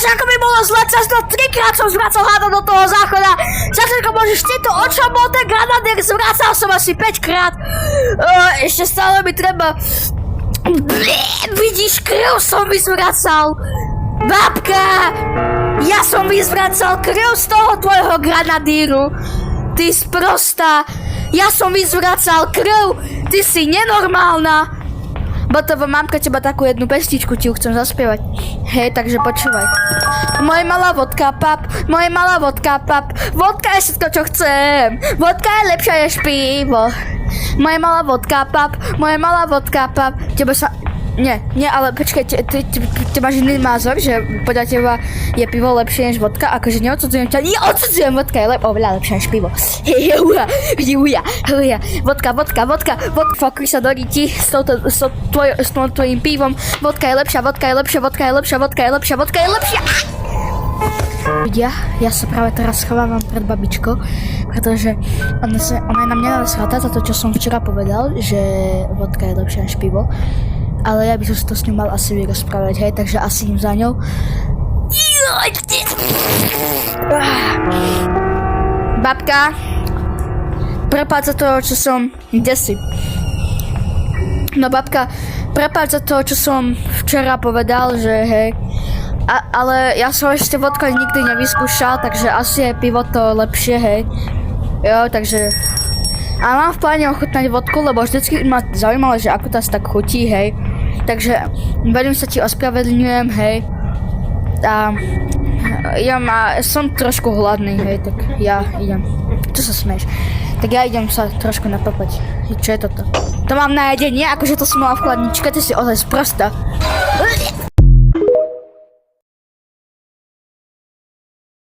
Vieš, ako by bolo zle cez to 3-krát som zvracal hádam do toho záchoda. Začal, môžeš ty to, o čom bol ten granadier, zvracal som asi 5-krát. Ešte stále mi treba... Vidíš, krv som vyzvracal. Babka, ja som vyzvracal krv z toho tvojho granadíru. Ty sprostá, ja som vyzvracal krv, ty si nenormálna. Botovo, mám pre teba takú jednu pesničku, ti ju chcem zaspievať. Hej, takže počúvaj. Moje malá vodka, pap, moje malá vodka, pap. Vodka je všetko, čo chcem. Vodka je lepšia než pivo. Moje malá vodka, pap, moje malá vodka, pap. Teba sa... Nie, ale počkaj, ty máš iný názor, že podľa teba je pivo lepšie než vodka, akože neodsudzujem ťa, neodsudzujem, vodka je oveľa lepšia než pivo. Vodka, fokuj sa do riti s tvojím pivom, vodka je lepšia. Vidia, ja sa práve teraz schovávam pred babičkou, pretože ona je na mňa nasratá za to, čo som včera povedal, že vodka je lepšia než pivo. Ale ja by som si to s ňou mal asi vyrozprávať, hej, takže asi idem za ňou. Babka, prepáč za to, čo som... Kde si? No babka, prepáč za to, čo som včera povedal, že hej. Ale ja som ešte vodku nikdy nevyskúšal, takže asi je pivo to lepšie, hej. Jo, takže... A mám v pláne ochutnať vodku, lebo vždycky ma zaujímalo, že ako to asi tak chutí, hej. Takže veľmi sa ti ospravedlňujem, hej. A som trošku hladný, hej, tak ja idem. Čo sa smieš? Tak ja idem sa trošku napapať. Čo je toto? To mám na jedenie, akože to som mala v chladničke, ty si ozaj sprostá.